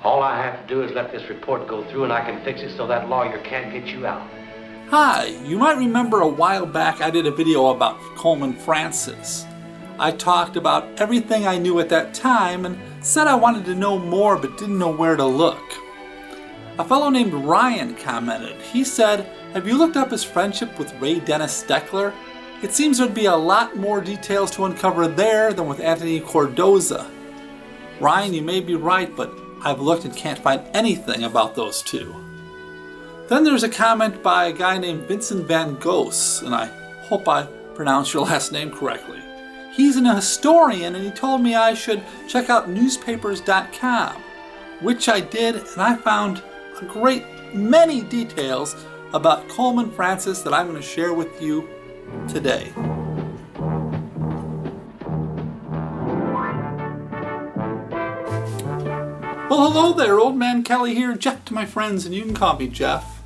All I have to do is let this report go through and I can fix it so that lawyer can't get you out. Hi, you might remember a while back I did a video about Coleman Francis. I talked about everything I knew at that time and said I wanted to know more but didn't know where to look. A fellow named Ryan commented. He said, "Have you looked up his friendship with Ray Dennis Steckler? It seems there'd be a lot more details to uncover there than with Anthony Cordoza." Ryan, you may be right, but I've looked and can't find anything about those two. Then there's a comment by a guy named Vincent Van Goos, and I hope I pronounced your last name correctly. He's an historian and he told me I should check out newspapers.com, which I did, and I found a great many details about Coleman Francis that I'm going to share with you today. Well, hello there, Old Man Kelly here, Jeff to my friends, and you can call me Jeff.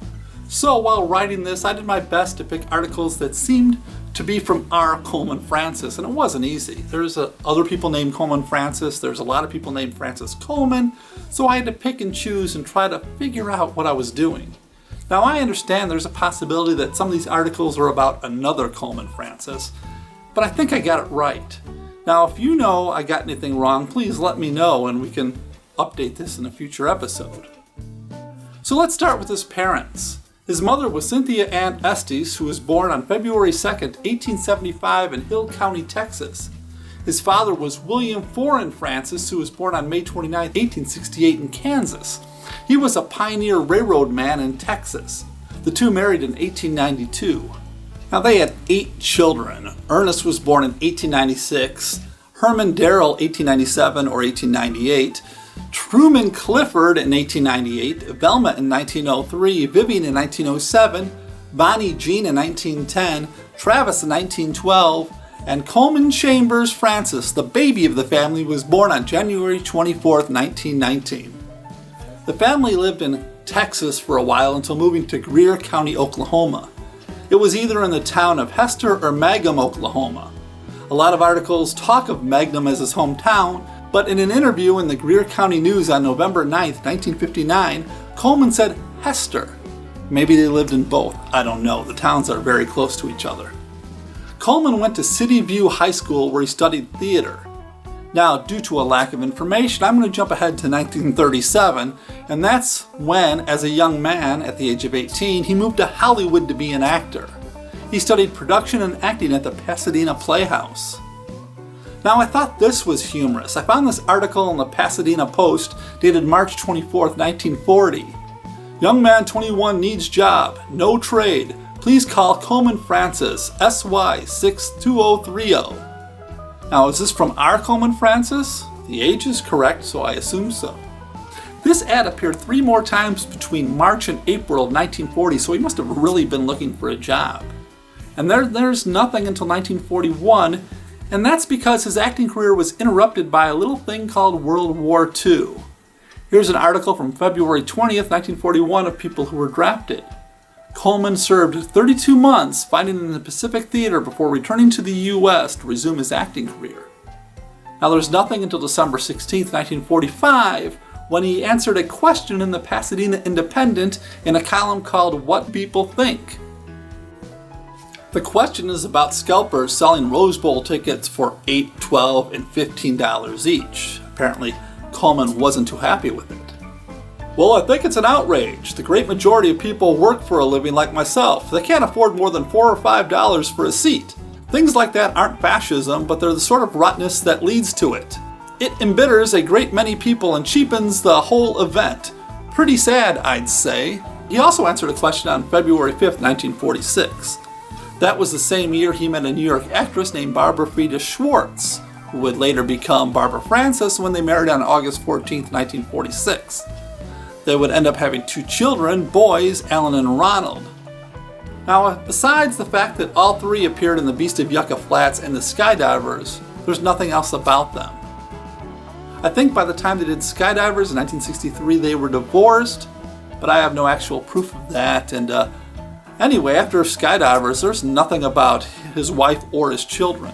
So while writing this, I did my best to pick articles that seemed to be from our Coleman Francis, and it wasn't easy. There's other people named Coleman Francis, there's a lot of people named Francis Coleman, so I had to pick and choose and try to figure out what I was doing. Now I understand there's a possibility that some of these articles are about another Coleman Francis, but I think I got it right. Now if you know I got anything wrong, please let me know and we can update this in a future episode. So let's start with his parents. His mother was Cynthia Ann Estes, who was born on February 2nd, 1875 in Hill County, Texas. His father was William Foran Francis, who was born on May 29, 1868 in Kansas. He was a pioneer railroad man in Texas. The two married in 1892. Now they had 8 children. Ernest was born in 1896, Herman Darrell 1897 or 1898, Truman Clifford in 1898, Velma in 1903, Vivian in 1907, Bonnie Jean in 1910, Travis in 1912, and Coleman Chambers Francis, the baby of the family, was born on January 24, 1919. The family lived in Texas for a while until moving to Greer County, Oklahoma. It was either in the town of Hester or Magnum, Oklahoma. A lot of articles talk of Magnum as his hometown, but in an interview in the Greer County News on November 9, 1959, Coleman said Hester. Maybe they lived in both, I don't know. The towns are very close to each other. Coleman went to City View High School where he studied theater. Now, due to a lack of information, I'm going to jump ahead to 1937, and that's when, as a young man at the age of 18, he moved to Hollywood to be an actor. He studied production and acting at the Pasadena Playhouse. Now I thought this was humorous. I found this article in the Pasadena Post dated March 24, 1940. Young man 21 needs job, no trade. Please call Coleman Francis, SY 62030. Now is this from our Coleman Francis? The age is correct, so I assume so. This ad appeared 3 more times between March and April of 1940, so he must have really been looking for a job. And there's nothing until 1941, and that's because his acting career was interrupted by a little thing called World War II. Here's an article from February 20th, 1941 of people who were drafted. Coleman served 32 months fighting in the Pacific Theater before returning to the U.S. to resume his acting career. Now there's nothing until December 16th, 1945, when he answered a question in the Pasadena Independent in a column called What People Think. The question is about scalpers selling Rose Bowl tickets for $8, $12, and $15 each. Apparently, Coleman wasn't too happy with it. Well, I think it's an outrage. The great majority of people work for a living like myself. They can't afford more than $4 or $5 for a seat. Things like that aren't fascism, but they're the sort of rottenness that leads to it. It embitters a great many people and cheapens the whole event. Pretty sad, I'd say. He also answered a question on February 5th, 1946. That was the same year he met a New York actress named Barbara Frida Schwartz, who would later become Barbara Francis when they married on August 14, 1946. They would end up having 2 children, boys, Alan and Ronald. Now, besides the fact that all 3 appeared in the Beast of Yucca Flats and the Skydivers, there's nothing else about them. I think by the time they did Skydivers in 1963, they were divorced, but I have no actual proof of that, and anyway, after Skydivers, there's nothing about his wife or his children.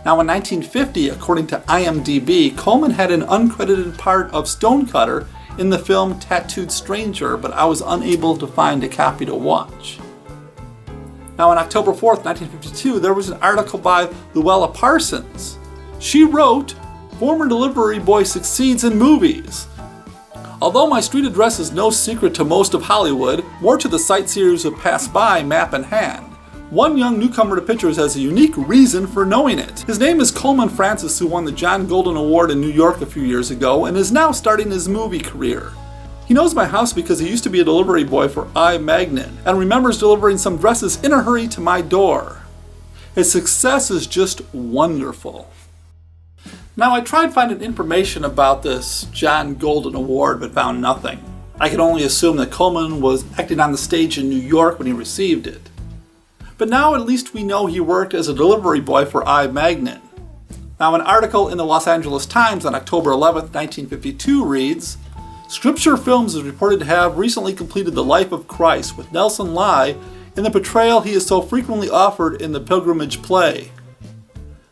Now in 1950, according to IMDb, Coleman had an uncredited part of Stonecutter in the film Tattooed Stranger, but I was unable to find a copy to watch. Now on October 4th, 1952, there was an article by Luella Parsons. She wrote, "Former delivery boy succeeds in movies. Although my street address is no secret to most of Hollywood, more to the sightseers who pass by, map in hand. One young newcomer to pictures has a unique reason for knowing it. His name is Coleman Francis, who won the John Golden Award in New York a few years ago and is now starting his movie career. He knows my house because he used to be a delivery boy for I Magnin and remembers delivering some dresses in a hurry to my door. His success is just wonderful." Now I tried finding information about this John Golden Award but found nothing. I could only assume that Coleman was acting on the stage in New York when he received it. But now at least we know he worked as a delivery boy for I Magnin. Now an article in the Los Angeles Times on October 11th, 1952 reads, "Scripture Films is reported to have recently completed The Life of Christ with Nelson Lai in the portrayal he is so frequently offered in the pilgrimage play.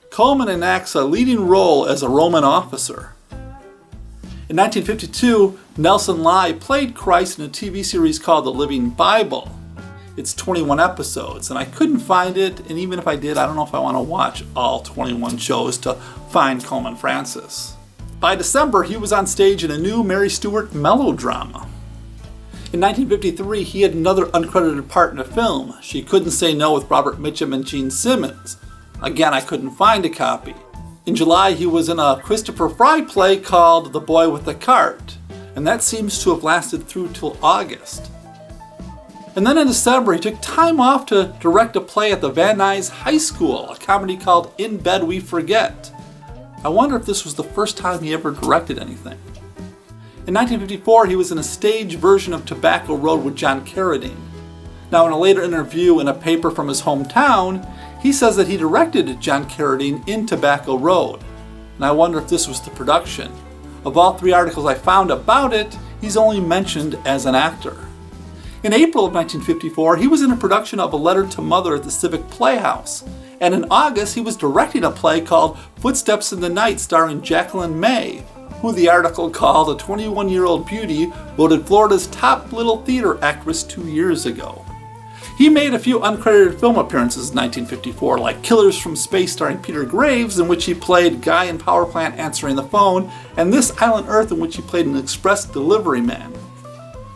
Coleman enacts a leading role as a Roman officer." In 1952, Nelson Lai played Christ in a TV series called The Living Bible. It's 21 episodes, and I couldn't find it, and even if I did, I don't know if I want to watch all 21 shows to find Coleman Francis. By December, he was on stage in a new Mary Stuart melodrama. In 1953, he had another uncredited part in a film, She Couldn't Say No with Robert Mitchum and Gene Simmons. Again, I couldn't find a copy. In July, he was in a Christopher Fry play called The Boy with the Cart, and that seems to have lasted through till August. And then in December, he took time off to direct a play at the Van Nuys High School, a comedy called In Bed We Forget. I wonder if this was the first time he ever directed anything. In 1954, he was in a stage version of Tobacco Road with John Carradine. Now, in a later interview in a paper from his hometown, he says that he directed John Carradine in Tobacco Road. And I wonder if this was the production. Of all 3 articles I found about it, he's only mentioned as an actor. In April of 1954, he was in a production of A Letter to Mother at the Civic Playhouse. And in August, he was directing a play called Footsteps in the Night starring Jacqueline May, who the article called a 21-year-old beauty voted Florida's top little theater actress 2 years ago. He made a few uncredited film appearances in 1954, like Killers from Space starring Peter Graves, in which he played Guy in Power Plant answering the phone, and This Island Earth, in which he played an express delivery man.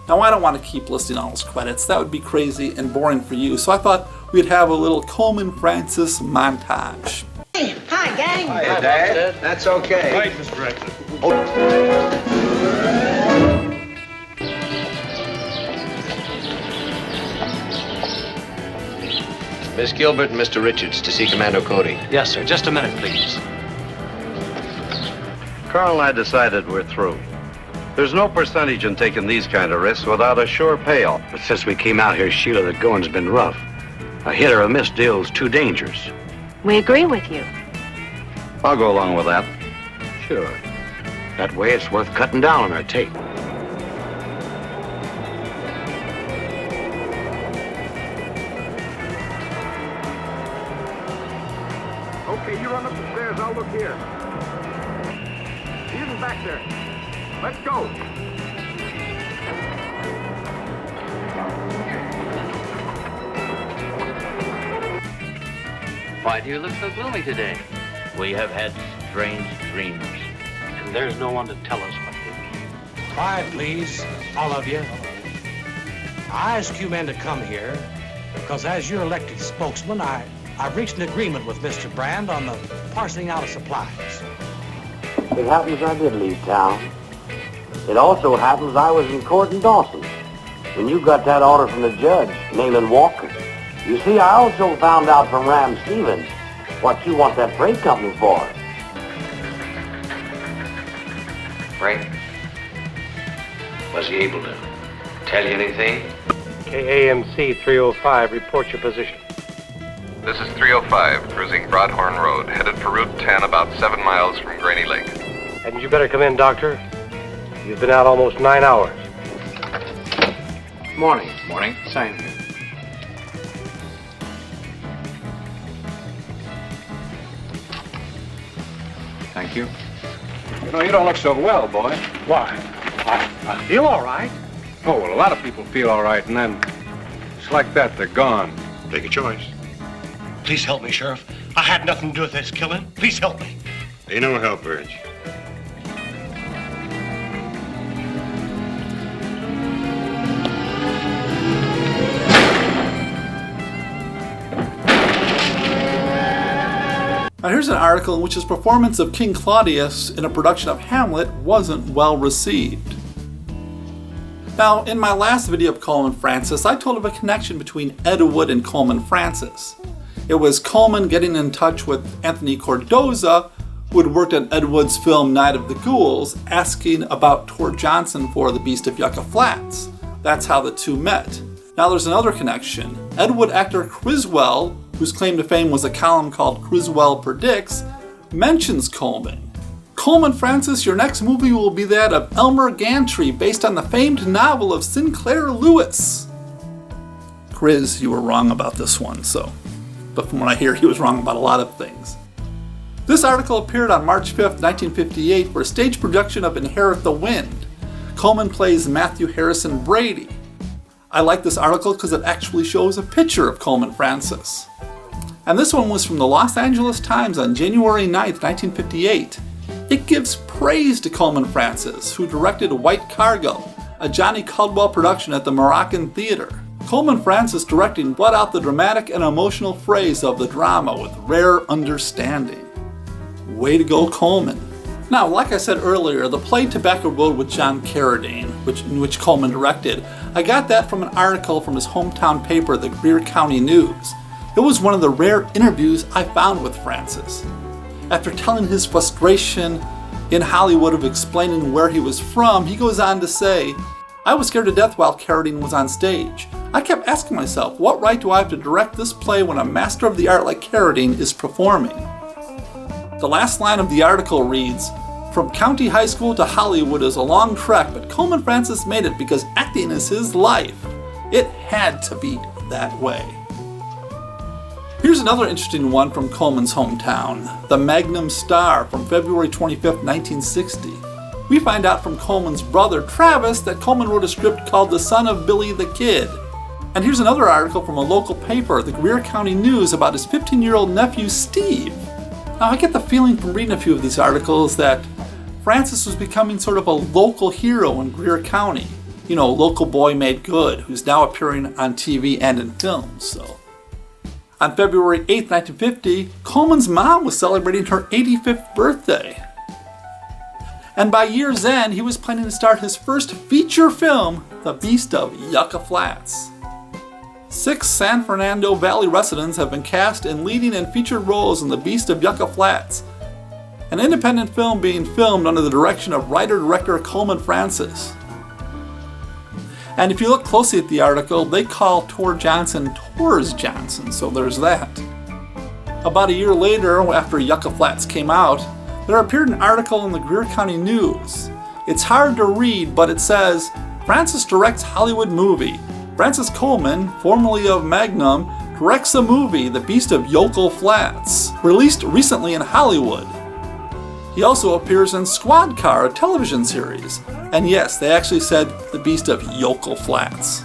Now, I don't want to keep listing all his credits. That would be crazy and boring for you, so I thought we'd have a little Coleman Francis montage. Hey, hi, gang. Hi, Dad. That's okay. Right, Mr. Rector. Miss Gilbert and Mr. Richards to see Commando Cody. Yes, sir. Just a minute, please. Carl and I decided we're through. There's no percentage in taking these kind of risks without a sure payoff. But since we came out here, Sheila, the going's been rough. A hit or a miss deal's too dangerous. We agree with you. I'll go along with that. Sure. That way it's worth cutting down on our tape. Okay, you run up the stairs, I'll look here. He isn't back there. Let's go. Why do you look so gloomy today? We have had strange dreams. And there's no one to tell us what they mean. Quiet, please, all of you. I asked you men to come here because as your elected spokesman, I've reached an agreement with Mr. Brand on the parceling out of supplies. It happens I did leave town. It also happens I was in court in Dawson when you got that order from the judge, nailing Walker. You see, I also found out from Ram Stevens what you want that freight company for. Frank, was he able to tell you anything? KAMC 305, report your position. This is 305, cruising Broadhorn Road, headed for Route 10, about 7 miles from Granny Lake. Hadn't you better come in, Doctor? You've been out almost 9 hours. Morning. Morning. Sign here. Thank you. You know, you don't look so well, boy. Why? I feel all right. Oh, well, a lot of people feel all right, and then just like that, they're gone. Take a choice. Please help me, Sheriff. I had nothing to do with this killing. Please help me. Ain't no help, Urge. Now here's an article in which his performance of King Claudius in a production of Hamlet wasn't well received. Now, in my last video of Coleman Francis, I told of a connection between Ed Wood and Coleman Francis. It was Coleman getting in touch with Anthony Cordoza, who had worked on Ed Wood's film Night of the Ghouls, asking about Tor Johnson for The Beast of Yucca Flats. That's how the two met. Now there's another connection. Ed Wood actor Criswell, whose claim to fame was a column called Criswell Predicts, mentions Coleman. Coleman Francis, your next movie will be that of Elmer Gantry, based on the famed novel of Sinclair Lewis. Chris, you were wrong about this one, but from what I hear, he was wrong about a lot of things. This article appeared on March 5th, 1958 for a stage production of Inherit the Wind. Coleman plays Matthew Harrison Brady. I like this article because it actually shows a picture of Coleman Francis. And this one was from the Los Angeles Times on January 9th, 1958. It gives praise to Coleman Francis, who directed White Cargo, a Johnny Caldwell production at the Moroccan Theater. Coleman Francis directing brought out the dramatic and emotional phrase of the drama with rare understanding. Way to go, Coleman. Now, like I said earlier, the play Tobacco Road with John Carradine, in which Coleman directed, I got that from an article from his hometown paper, the Greer County News. It was one of the rare interviews I found with Francis. After telling his frustration in Hollywood of explaining where he was from, he goes on to say, I was scared to death while Carradine was on stage. I kept asking myself, what right do I have to direct this play when a master of the art like Carradine is performing? The last line of the article reads, from County High School to Hollywood is a long trek, but Coleman Francis made it because acting is his life. It had to be that way. Here's another interesting one from Coleman's hometown, The Magnum Star from February 25th, 1960. We find out from Coleman's brother, Travis, that Coleman wrote a script called The Son of Billy the Kid. And here's another article from a local paper, the Greer County News, about his 15-year-old nephew, Steve. Now, I get the feeling from reading a few of these articles that Francis was becoming sort of a local hero in Greer County. You know, local boy made good, who's now appearing on TV and in films, On February 8, 1950, Coleman's mom was celebrating her 85th birthday. And by year's end, he was planning to start his first feature film, The Beast of Yucca Flats. 6 San Fernando Valley residents have been cast in leading and featured roles in The Beast of Yucca Flats, an independent film being filmed under the direction of writer-director Coleman Francis. And if you look closely at the article, they call Tor Johnson Tors Johnson, so there's that. About a year later, after Yucca Flats came out, there appeared an article in the Greer County News. It's hard to read, but it says, Francis directs Hollywood movie. Francis Coleman, formerly of Magnum, directs a movie, The Beast of Yucca Flats, released recently in Hollywood. He also appears in Squad Car, a television series. And yes, they actually said The Beast of Yucca Flats.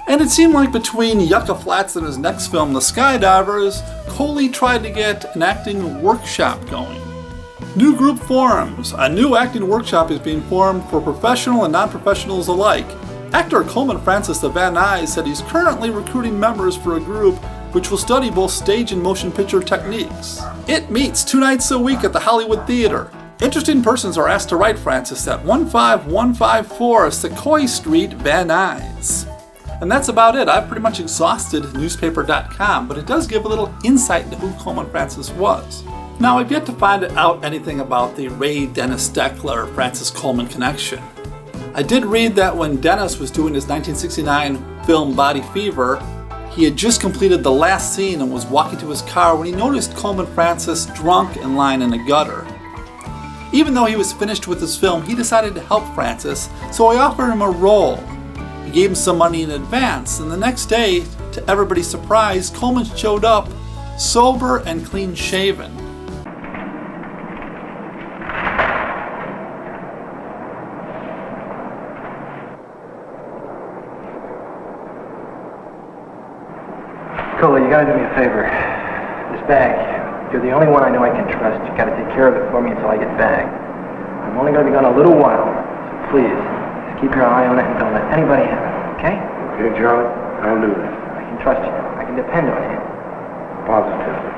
And it seemed like between Yucca Flats and his next film, The Skydivers, Coley tried to get an acting workshop going. New group forms. A new acting workshop is being formed for professional and non-professionals alike. Actor Coleman Francis of Van Nuys said he's currently recruiting members for a group which will study both stage and motion picture techniques. It meets 2 nights a week at the Hollywood Theater. Interested persons are asked to write Francis at 15154 Sequoia Street, Van Nuys. And that's about it. I've pretty much exhausted newspaper.com, but it does give a little insight into who Coleman Francis was. Now, I've yet to find out anything about the Ray Dennis Steckler Francis Coleman connection. I did read that when Dennis was doing his 1969 film Body Fever, he had just completed the last scene and was walking to his car when he noticed Coleman Francis drunk and lying in a gutter. Even though he was finished with his film, he decided to help Francis, so I offered him a role. He gave him some money in advance, and the next day, to everybody's surprise, Coleman showed up, sober and clean-shaven. Cola, you gotta do me a favor. This bag, you're the only one I know I can trust. You gotta take care of it for me until I get back. I'm only gonna be gone a little while, so please, just keep your eye on it and don't let anybody have it, okay? Okay, Charlie, I'll do that. I can trust you. I can depend on you. Positively.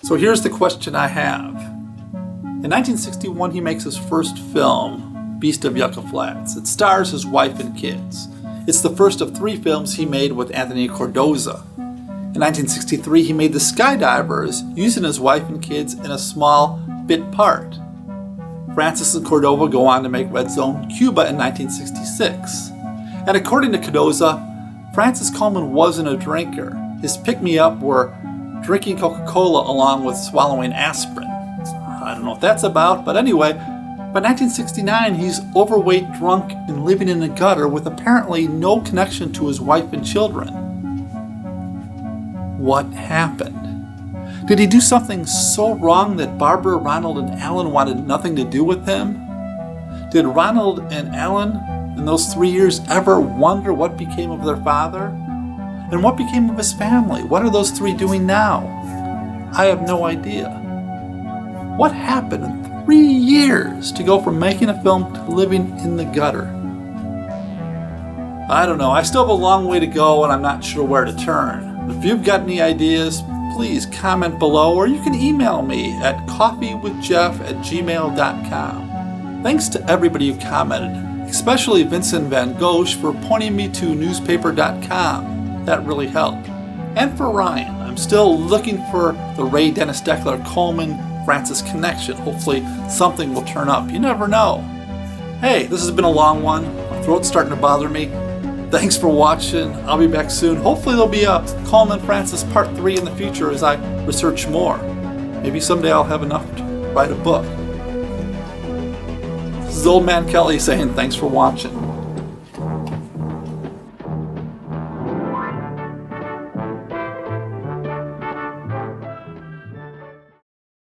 So here's the question I have. In 1961, he makes his first film, Beast of Yucca Flats. It stars his wife and kids. It's the first of 3 films he made with Anthony Cordoza. In 1963, he made The Skydivers, using his wife and kids in a small bit part. Francis and Cordova go on to make Red Zone Cuba in 1966. And according to Cordoza, Francis Coleman wasn't a drinker. His pick-me-up were drinking Coca-Cola along with swallowing aspirin. I don't know what that's about, but anyway, by 1969 he's overweight, drunk, and living in a gutter with apparently no connection to his wife and children. What happened? Did he do something so wrong that Barbara, Ronald, and Alan wanted nothing to do with him? Did Ronald and Alan in those 3 years ever wonder what became of their father? And what became of his family? What are those 3 doing now? I have no idea. What happened in 3 years to go from making a film to living in the gutter? I don't know. I still have a long way to go and I'm not sure where to turn. If you've got any ideas, please comment below or you can email me at coffeewithjeff@gmail.com. Thanks to everybody who commented, especially Vincent Van Gogh for pointing me to newspaper.com. That really helped. And for Ryan, I'm still looking for the Ray Dennis Deckler Coleman Francis connection. Hopefully something will turn up. You never know. Hey, this has been a long one. My throat's starting to bother me. Thanks for watching. I'll be back soon. Hopefully there'll be a Coleman Francis Part 3 in the future as I research more. Maybe someday I'll have enough to write a book. This is Old Man Kelly saying thanks for watching.